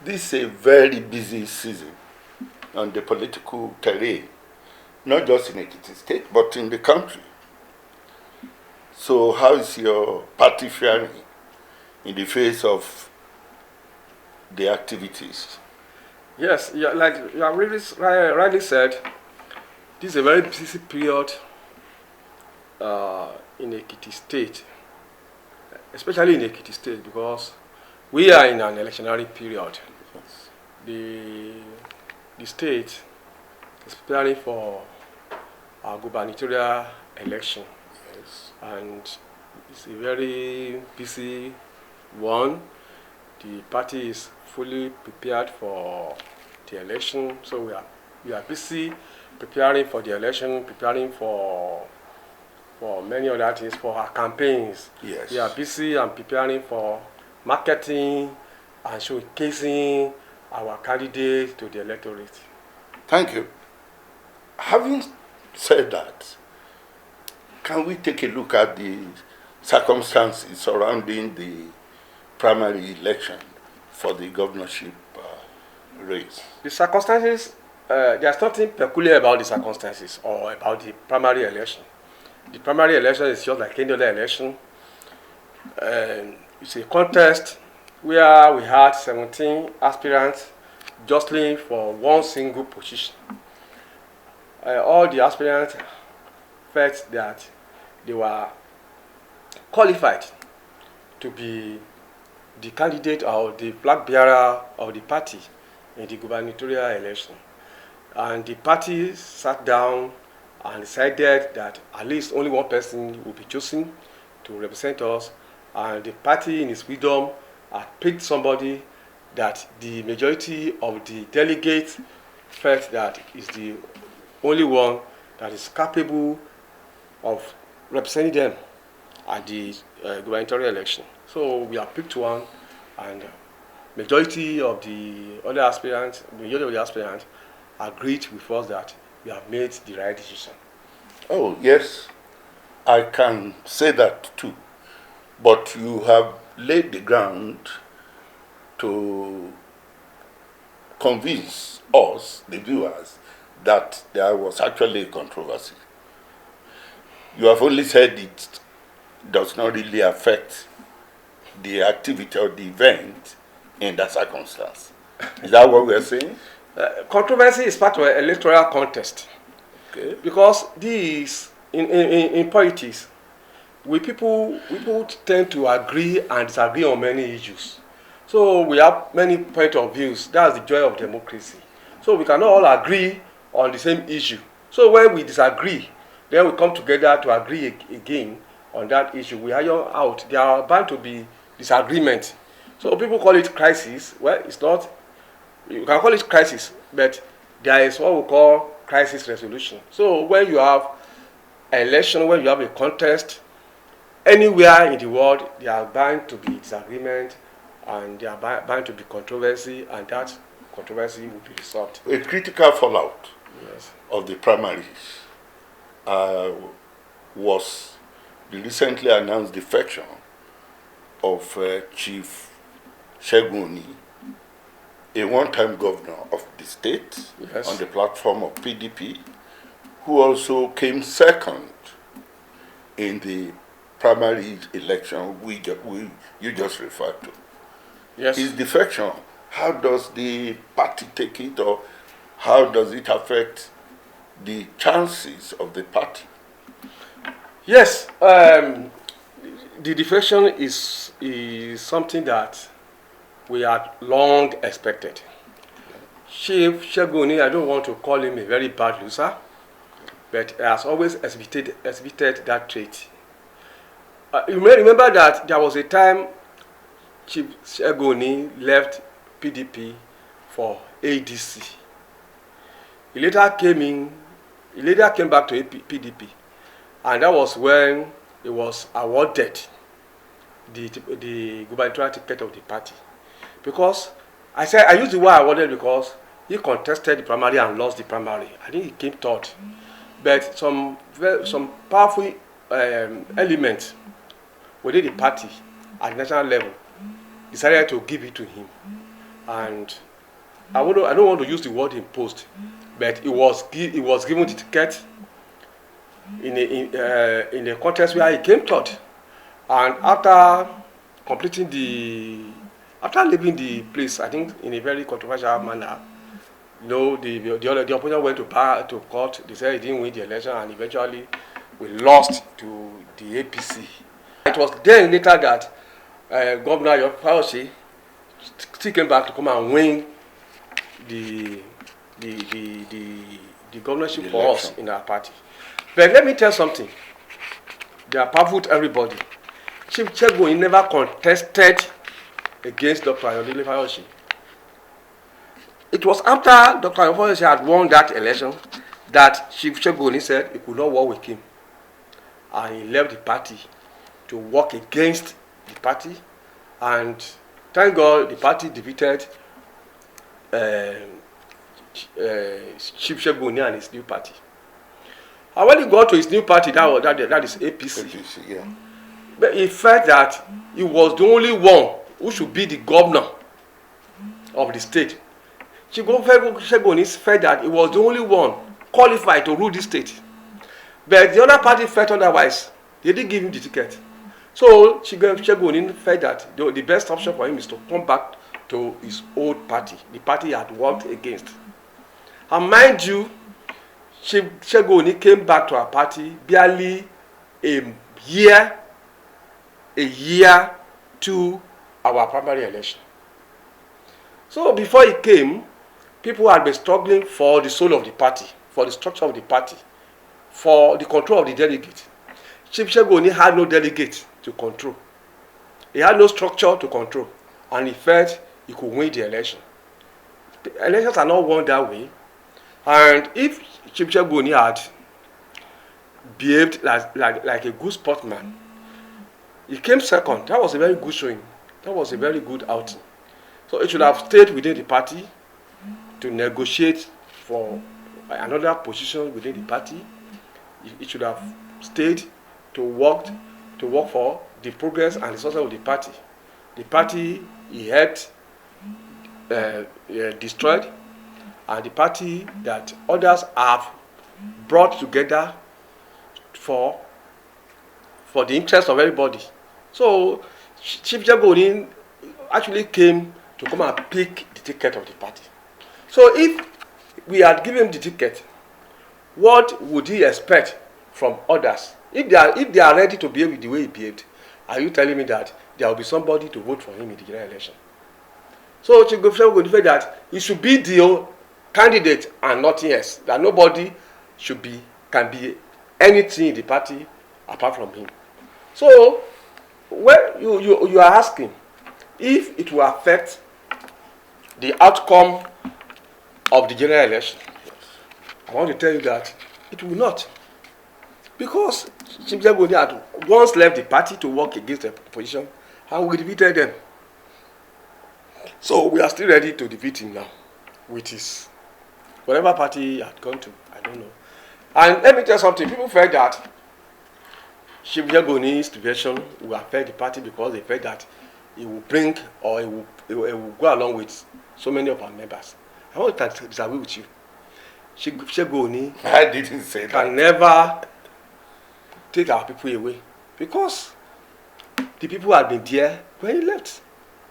This is a very busy season on the political terrain, not just in Ekiti State, but in the country. So how is your party faring in the face of the activities? Yes, yeah, like you have really rightly said, this is a very busy period in Ekiti State, especially in Ekiti State, because we are in an electionary period. Yes. The state is preparing for our gubernatorial election. Yes. And it's a very busy one. The party is fully prepared for the election, so we are busy preparing for the election, preparing for many other things, for our campaigns. Yes. We are busy and preparing for marketing and showcasing our candidates to the electorate. Thank you. Having said that, can we take a look at the circumstances surrounding the primary election for the governorship race? The circumstances, there's nothing peculiar about the circumstances or about the primary election. The primary election is just like any other election. It's a contest where we had 17 aspirants jostling for one single position. All the aspirants felt that they were qualified to be the candidate or the flag bearer of the party in the gubernatorial election. And the party sat down and decided that at least only one person will be chosen to represent us, and the party in its wisdom had picked somebody that the majority of the delegates felt that is the only one that is capable of representing them at the gubernatorial election. So we have picked one, and majority of the aspirants agreed with us that we have made the right decision. Oh, yes, I can say that too. But you have laid the ground to convince us, the viewers, that there was actually a controversy. You have only said it does not really affect the activity or the event in that circumstance. Is that what we are saying? Controversy is part of an electoral contest. Okay. Because this, in politics, people tend to agree and disagree on many issues. So we have many points of views. That's the joy of democracy. So we cannot all agree on the same issue. So when we disagree, then we come together to agree again on that issue. We iron out. There are bound to be disagreements. So people call it crisis. Well, it's not. You can call it crisis, but there is what we call crisis resolution. So when you have an election, when you have a contest, anywhere in the world, there are bound to be disagreement and there are bound to be controversy, and that controversy will be resolved. A critical fallout, yes, of the primaries was the recently announced defection of Chief Segun Oni, a one-time governor of the state, yes, on the platform of PDP, who also came second in the primary election you just referred to. yes. His defection, how does the party take it, or how does it affect the chances of the party? Yes, the defection is something that we had long expected. Chief Segun Oni, I don't want to call him a very bad loser, but he has always exhibited that trait. You may remember that there was a time Chief Segun Oni left PDP for ADC. He later came back to PDP, and that was when he was awarded the gubernatorial ticket of the party. Because I used the word awarded because he contested the primary and lost the primary. I think he came third. But some powerful elements within the party at the national level decided to give it to him. and I don't want to use the word imposed, but it was given the ticket in a contest where he came third, and after leaving the place, I think in a very controversial manner, the opponent went to court. They said he didn't win the election, and eventually we lost to the APC. It was then later that Governor Raphael Adeyanju still came back to come and win the governorship for us in our party. But let me tell something. They are powerful to everybody. Chief Segun Oni never contested against Dr. Raphael Adeyanju. It was after Dr. Raphael Adeyanju had won that election that Chief Segun Oni said he could not work with him, and he left the party to work against the party. And thank God the party defeated Chief Segun Oni and his new party. And when he got to his new party, that is APC. APC, yeah. But he felt that he was the only one who should be the governor of the state. Chief Segun Oni felt that he was the only one qualified to rule the state. But the other party felt otherwise. They didn't give him the ticket. So Segun Oni felt that the best option for him is to come back to his old party, the party he had worked against. And mind you, Segun Oni came back to our party barely a year to our primary election. So before he came, people had been struggling for the soul of the party, for the structure of the party, for the control of the delegate. Chief Segun Oni had no delegate to control. He had no structure to control, and he felt he could win the election. The elections are not won that way. And if Chief Segun Oni had behaved like a good sportsman, he came second. That was a very good showing. That was a very good outing. So he should have stayed within the party to negotiate for another position within the party. He should have stayed to work for the progress and the success of the party. The party he had destroyed, and the party that others have brought together for the interest of everybody. So Chief Segun Oni actually came to come and pick the ticket of the party. So if we had given him the ticket, what would he expect from others? If they are ready to behave the way he behaved, are you telling me that there will be somebody to vote for him in the general election? So Chief Segun Oni felt that he should be the candidate and nothing else. That nobody can be anything in the party apart from him. So when you are asking if it will affect the outcome of the general election, I want to tell you that it will not. Because Chief Segun Oni had once left the party to work against the opposition, and we defeated them. So we are still ready to defeat him now, with his whatever party he had gone to. I don't know. And let me tell you something. People felt that Chief Segun Oni's defection will affect the party because they felt that he will bring or he will go along with so many of our members. I want to disagree with you. Chief Segun Oni I didn't say can never take our people away, because the people had been there when he left,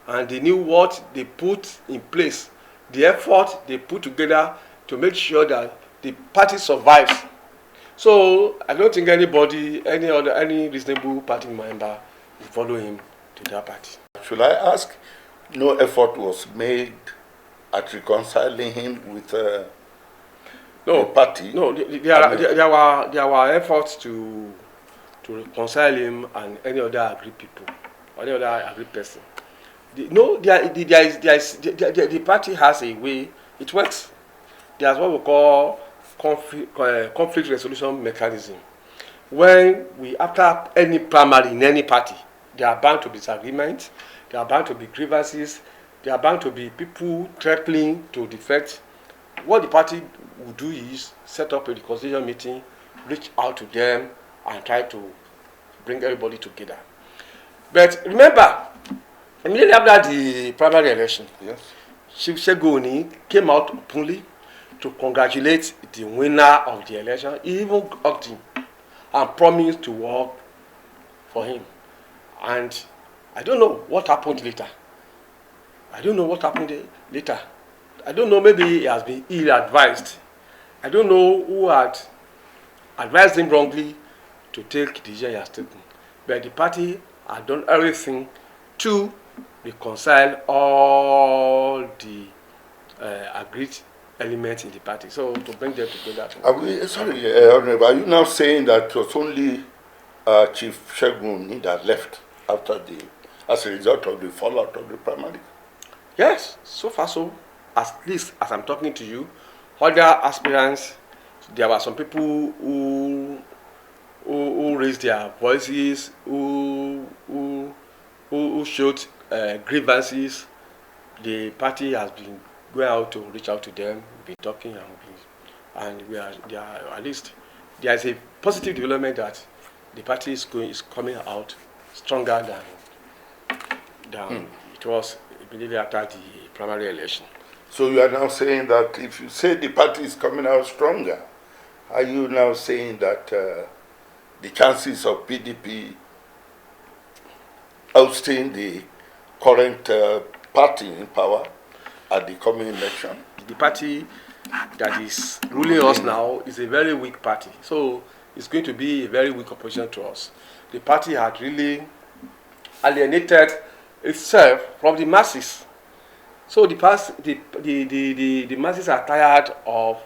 and they knew what they put in place, the effort they put together to make sure that the party survives. So I don't think any reasonable party member will follow him to that party. Should I ask, no effort was made at reconciling him with the party? No, there were efforts to reconcile him and any other agreed people, or any other agreed person. The party has a way it works. There's what we call conflict resolution mechanism. When after any primary in any party, there are bound to be disagreements, there are bound to be grievances, there are bound to be people threatening to defect. What the party will do is set up a reconciliation meeting, reach out to them, and try to bring everybody together. But remember, immediately after the primary election, yes, Chief Segun Oni came out openly to congratulate the winner of the election. He even hugged him and promised to work for him. And I don't know what happened later. I don't know, maybe he has been ill-advised. I don't know who had advised him wrongly to take the decision he has taken. But the party had done everything to reconcile all the agreed elements in the party. So to bring them together. Honorable, are you now saying that it was only Chief Segun Oni that left as a result of the fallout of the primary? Yes, so far so. At least as I'm talking to you, other aspirants, there were some people who raised their voices, who showed grievances. The party has been going out to reach out to them, been talking, and at least there is a positive development that the party is coming out stronger than it was immediately after the primary election. So you are now saying that if you say the party is coming out stronger, are you now saying that the chances of PDP ousting the current party in power at the coming election? The party that is ruling us now is a very weak party. So it's going to be a very weak opposition to us. The party had really alienated itself from the masses. So the masses are tired of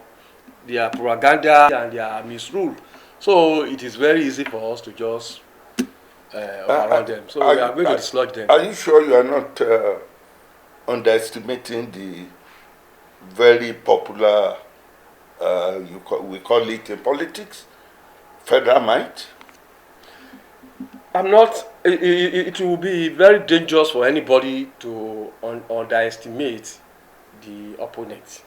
their propaganda and their misrule. So it is very easy for us to just overrun them. So we are going to dislodge them. Are you sure you are not underestimating the very popular, we call it in politics, federal might? I'm not. It will be very dangerous for anybody to underestimate the opponent.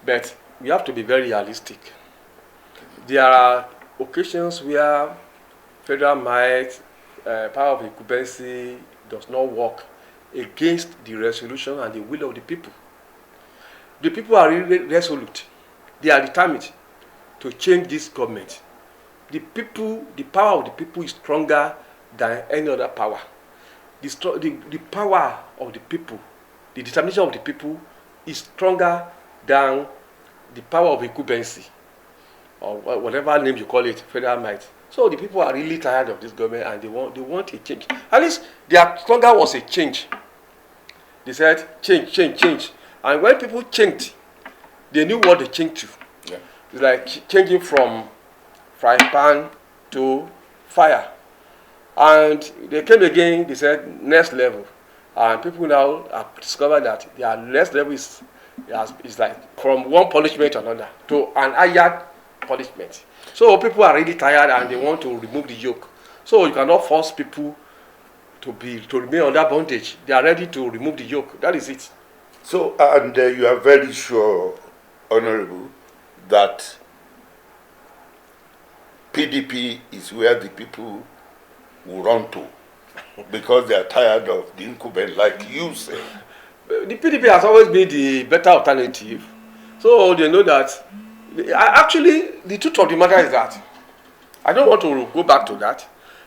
But we have to be very realistic. There are occasions where federal might, power of incumbency does not work against the resolution and the will of the people. The people are really resolute. They are determined to change this government. The power of the people is stronger than any other power. The power of the people, the determination of the people is stronger than the power of incumbency, or whatever name you call it, federal might. So the people are really tired of this government and they want a change. At least their slogan was a change. They said change. And when people changed, they knew what they changed to. Yeah. It's like changing from frying pan to fire. And they came again, they said next level. And people now have discovered that their next level is like from one punishment to another to an higher punishment. So people are really tired and they want to remove the yoke. So you cannot force people to remain under bondage. They are ready to remove the yoke. That is it. So, and you are very sure, Honorable, that PDP is where the people will run to because they are tired of the incumbent, like you say. The PDP has always been the better alternative. So they know that. Actually, the truth of the matter is that I don't want to go back to that,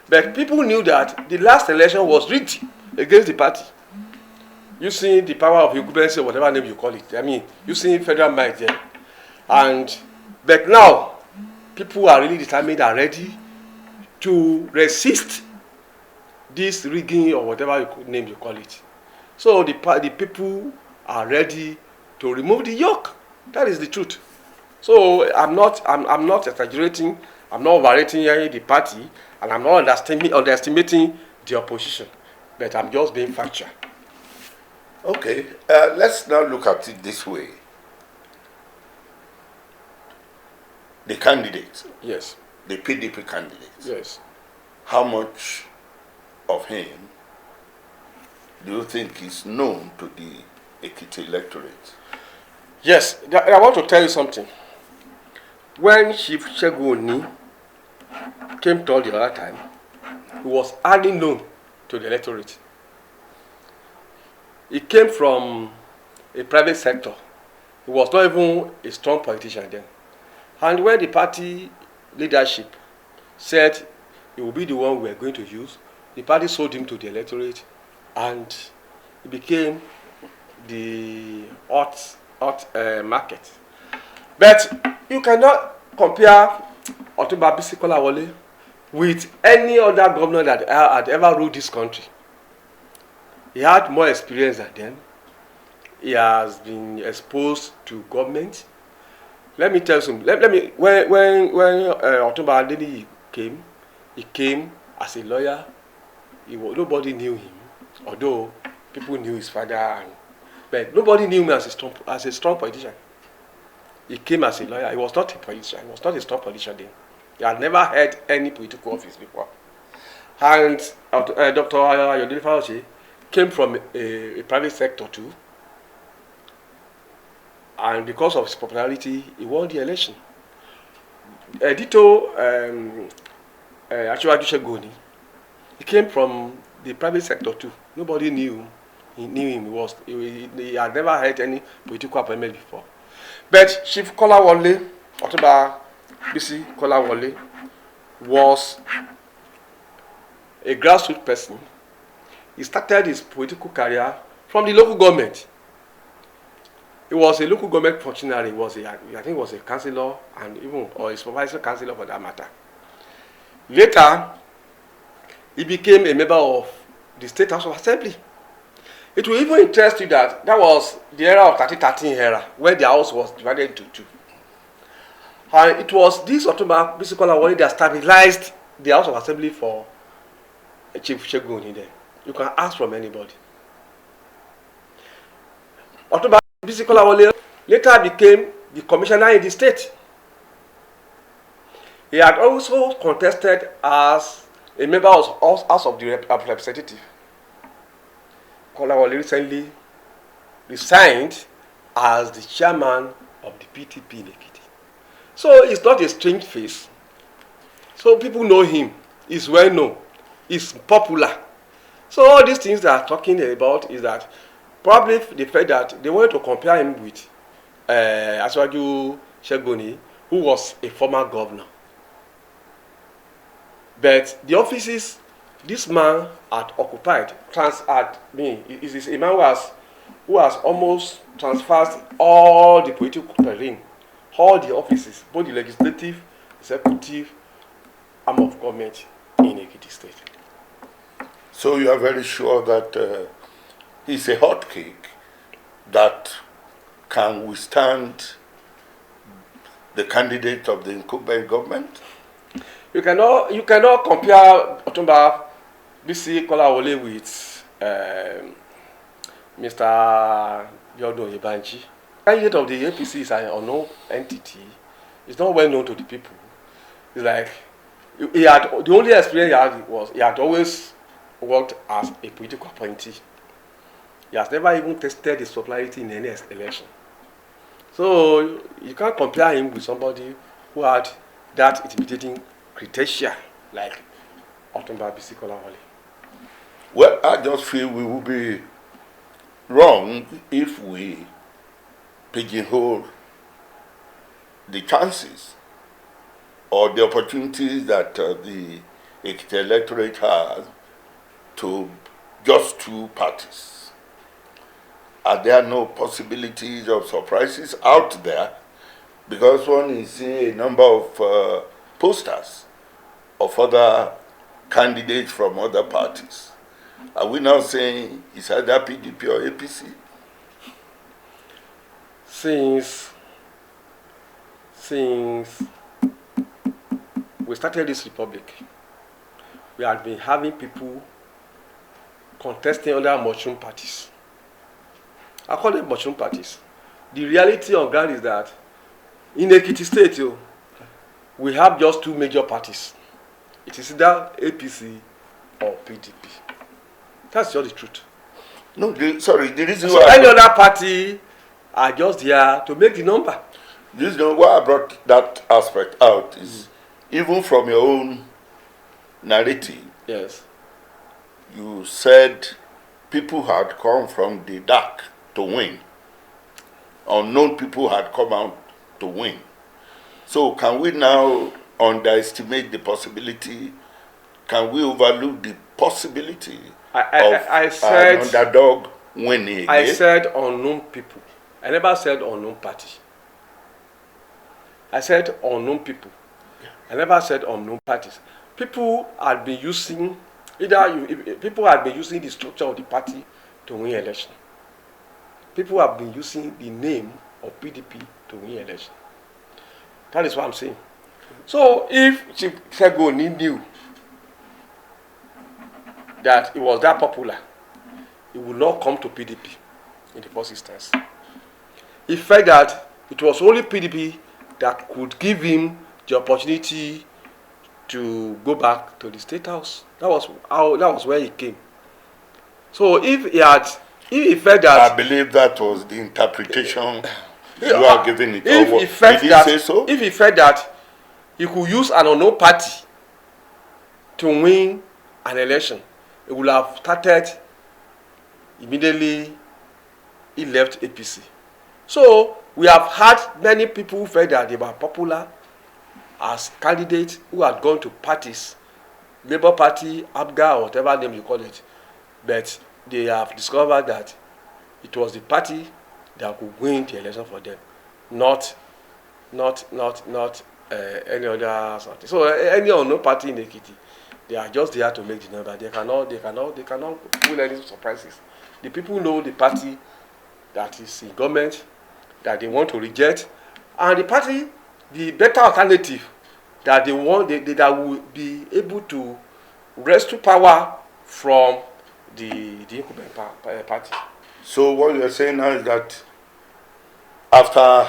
but people knew that the last election was rigged against the party. Using the power of incumbency, or whatever name you call it. I mean, using federal might there. But now, people are really determined and ready to resist this rigging or whatever name you call it. So the people are ready to remove the yoke. That is the truth. So I'm not exaggerating. I'm not overrating the party, and I'm not underestimating the opposition. But I'm just being factual. Okay, let's now look at it this way. The candidates. Yes. The PDP candidates. Yes. How much of him do you think is known to the Ekiti electorate? Yes, I want to tell you something. When Chief Segun Oni came to the other time, he was hardly known to the electorate. He came from a private sector. He was not even a strong politician then. And when the party leadership said he will be the one we are going to use, the party sold him to the electorate, and it became the hot market. But you cannot compare Otunba Bisi Kolawole with any other governor that had ever ruled this country. He had more experience than them. He has been exposed to government. Let me tell you something. Let me when Otunba Adeniyi came, he came as a lawyer. Nobody knew him, although people knew his father, but nobody knew him as a strong politician. He came as a lawyer. He was not a politician. He was not a strong politician then. He had never held any political office before. And Dr. Oniunderestimating came from a private sector too. And because of his popularity, he won the election. Dito Segun Oni, he came from the private sector too. Nobody knew him. He knew him. He had never had any political appointment before. But Chief Kolawole, Otunba Bisi Kolawole, was a grassroots person. He started his political career from the local government. He was a local government functionary. I think he was a councillor or a supervisory councillor for that matter. Later, he became a member of the State House of Assembly. It will even interest you that was the era of 2013 era, where the house was divided into two. And it was this Otunba Bisi Kolawole that stabilized the House of Assembly for Chief Segun Oni then. You can ask from anybody. Otunba Bisi Kolawole later became the commissioner in the state. He had also contested as a member of the House of Representatives. Kolawole recently resigned as the chairman of the PDP in Ekiti. So it's not a strange face. So people know him. He's well known. He's popular. So all these things they are talking about is that probably the fact that they wanted to compare him with Segun Oni, who was a former governor. But the offices this man had occupied, is a man who has almost transferred all the political terrain, all the offices, both the legislative, executive, arm of government in Ekiti State. So you are very sure that it's a hot cake that can withstand the candidate of the incumbent government? You cannot compare Otunba Bisi Kolawole with Mr. Ado-Ekiti. Candidate of the APC is an unknown entity. It's not well known to the people. It's like the only experience he had was he had always worked as a political appointee. He has never even tested his popularity in any election. So you can't compare him with somebody who had that intimidating criteria like Otunba Bisi Kolawole. Well, I just feel we would be wrong if we pigeonhole the chances or the opportunities that the Ekiti electorate has to just two parties. Are there no possibilities of surprises out there? Because one is seeing a number of posters of other candidates from other parties. Are we now saying it's either PDP or APC? Since we started this republic, we have been having people contesting under mushroom parties. I call them mushroom parties. The reality on ground is that in Ekiti State, we have just two major parties. It is either APC or PDP. That's just the truth. No, the reason so why any other party are just there to make the number. This is why I brought that aspect out is even from your own narrative. Yes. You said people had come from the dark to win. unknown people had come out to win. So can we now underestimate the possibility? Can we overlook the possibility I said, an underdog winning again? I said unknown people. I never said unknown party. I said unknown people. I never said unknown parties. People had been using people had been using the structure of the party to win election. People have been using the name of PDP to win election. That is what I'm saying. So if Segun Oni knew that it was that popular, he would not come to PDP in the first instance. He felt that it was only PDP that could give him the opportunity to go back to the State House. That was where he came. So if he felt that, I believe that was the interpretation you are giving it. Did he say so? If he felt that he could use an unknown party to win an election, he would have started immediately. He left APC. So we have had many people who felt that they were popular as candidates who had gone to parties, Labour Party, ABGA, or whatever name you call it, but they have discovered that it was the party that could win the election for them, not any other something. So any unknown party in Ekiti, they are just there to make the number. They cannot pull any surprises. The people know the party that is in government that they want to reject, and the party, the better alternative that they want, that will be able to rescue power from the incumbent party. So what you are saying now is that after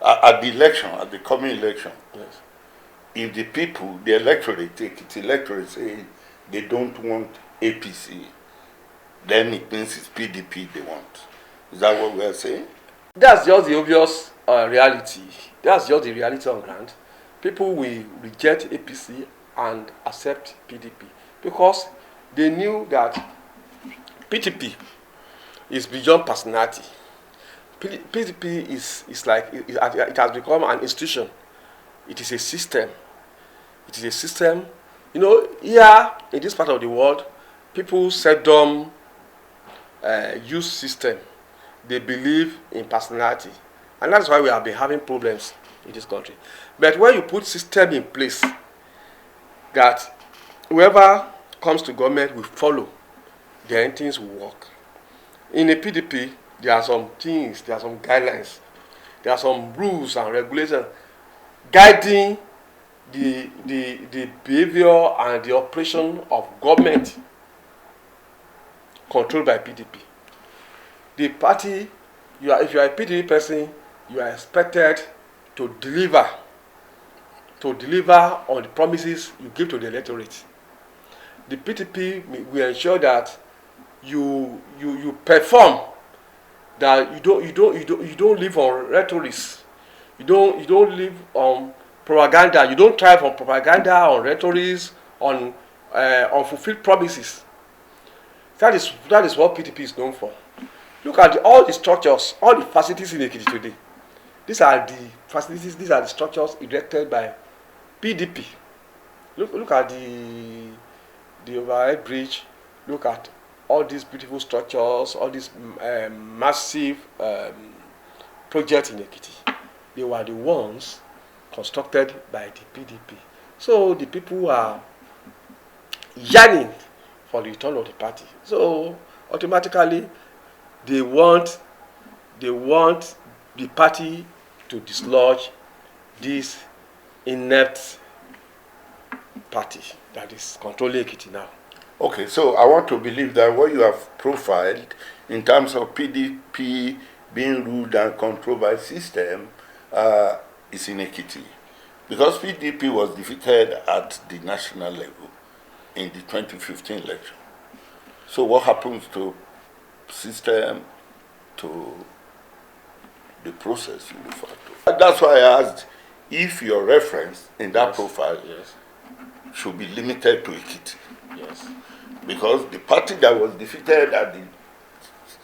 at the election, at the coming election, Yes. if the people, the electorate, say they don't want APC, then it means it's PDP they want. Is that what we are saying? That's just the obvious reality. That's just the reality on ground. People will reject APC and accept PDP because they knew that PDP is beyond personality. PDP is like, it has become an institution. It is a system. It is a system. You know, here in this part of the world, people seldom use system. They believe in personality, and that's why we have been having problems in this country. But when you put system in place, that whoever comes to government will follow, then things will work. In a PDP, there are some things, there are some guidelines, there are some rules and regulations guiding the behavior and the operation of government controlled by PDP. The party, if you are a PDP person, you are expected to deliver on the promises you give to the electorate. The PDP will ensure that you perform, that you don't live on rhetoric, you don't live on propaganda, you don't thrive on propaganda, on rhetoric, on fulfilled promises. That is what PDP is known for. Look at all the structures, all the facilities in Ekiti today. These are the facilities, these are the structures erected by PDP. Look at the overhead bridge. Look at all these beautiful structures, all these massive projects in Ekiti. They were the ones constructed by the PDP. So the people are yearning for the return of the party. So automatically, they want the party to dislodge this inept party that is controlling Ekiti now. Okay, so I want to believe that what you have profiled in terms of PDP being ruled and controlled by system is in Ekiti. Because PDP was defeated at the national level in the 2015 election. So what happens to system, to the process you refer to? That's why I asked if your reference in that profile should be limited to Ekiti. Yes. Because the party that was defeated at the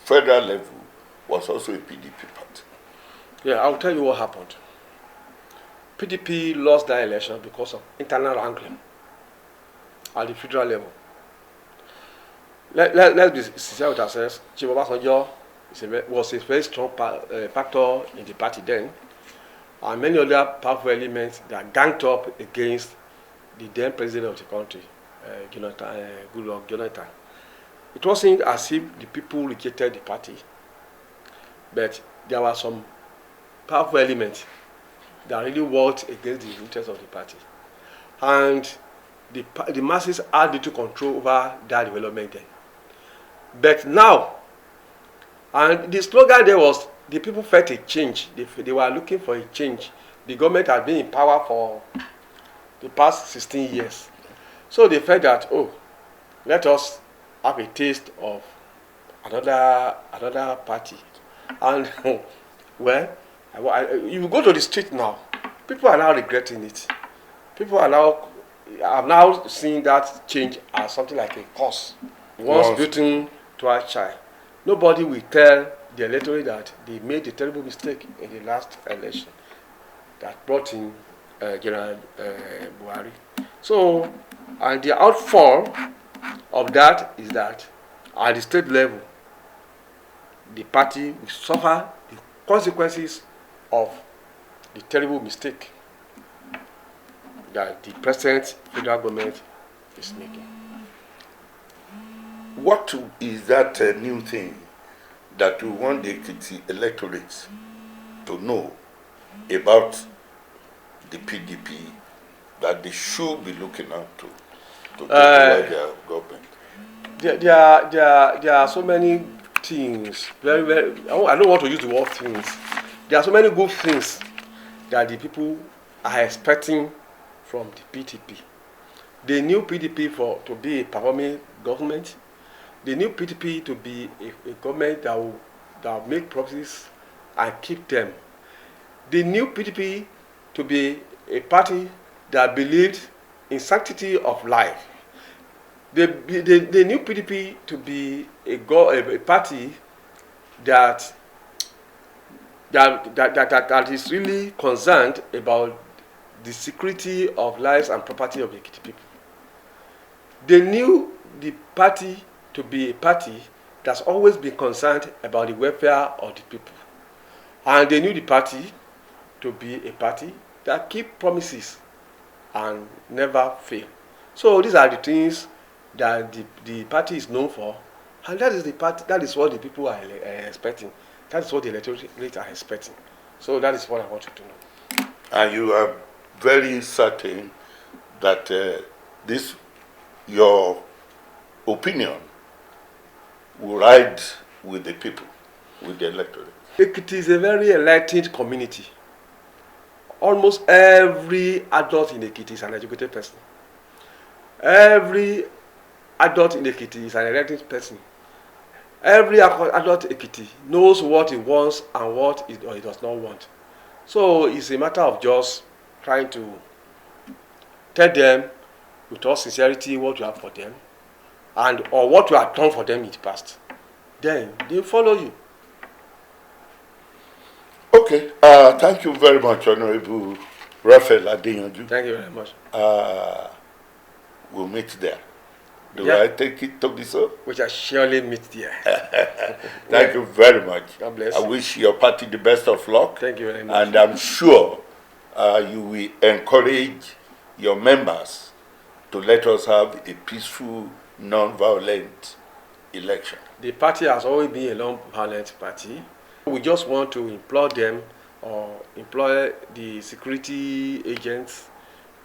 federal level was also a PDP party. Yeah, I'll tell you what happened. PDP lost that election because of internal wrangling at the federal level. Let's be sincere with ourselves. Chief Obasanjo was a very strong factor in the party then, and many other powerful elements that ganged up against the then president of the country, Goodluck Jonathan. It wasn't as if the people rejected the party, but there were some powerful elements that really worked against the interests of the party. And the masses had little control over that development then. But now, and the slogan there was, the people felt a change. They were looking for a change. The government had been in power for the past 16 years. So they felt that, oh, let us have a taste of another party. And, well, you go to the street now, people are now regretting it. People are now, have now seen that change as something like a curse. Once beaten, twice shy. Nobody will tell the electorate that they made a terrible mistake in the last election that brought in General Buhari. So, and the outfall of that is that at the state level, the party will suffer the consequences of the terrible mistake that the present federal government is making. What is that new thing that we want the Ekiti electorates to know about the PDP that they should be looking out to take over their government? There are so many things, very, very, I don't want to use the word things. There are so many good things that the people are expecting from the PDP. They knew PDP to be a performing government. They knew PDP to be a government that will make promises and keep them. They knew PDP to be a party that believed in sanctity of life. They knew PDP to be a party that is really concerned about the security of lives and property of the Ekiti people. They knew the party to be a party that's always been concerned about the welfare of the people. And they knew the party to be a party that keep promises and never fail. So these are the things that the party is known for, and that is the party. That is what the people are expecting. That is what the electorate are expecting. So that is what I want you to know. And you are very certain that your opinion will ride with the people, with the electorate. Ekiti is a very enlightened community. Almost every adult in Ekiti is an educated person. Every adult in Ekiti is an enlightened person. Every adult Ekiti knows what he wants and what he does not want. So it's a matter of just trying to tell them with all sincerity what you have for them, and or what you have done for them in the past. Then they follow you. Okay. Thank you very much, Honorable Raphael Adeyanju. Thank you very much. We'll meet there. Do I take it to be so? We shall surely meet there. Thank you very much. God bless. I wish your party the best of luck. Thank you very much. And I'm sure you will encourage your members to let us have a peaceful, non-violent election. The party has always been a non-violent party. We just want to implore them or employ the security agents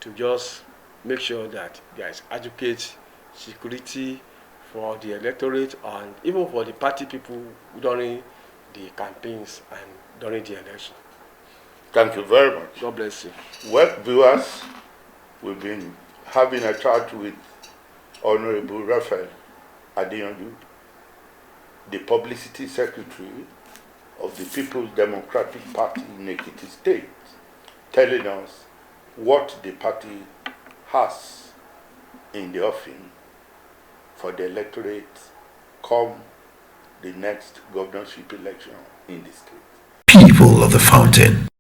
to just make sure that there is adequate security for the electorate and even for the party people during the campaigns and during the election. Thank you very much. God bless you. Well, viewers, we've been having a chat with Honorable Raphael Adeyanju, the Publicity Secretary of the People's Democratic Party in Ekiti State, telling us what the party has in the offing for the electorate come the next governorship election in the state. people of the fountain.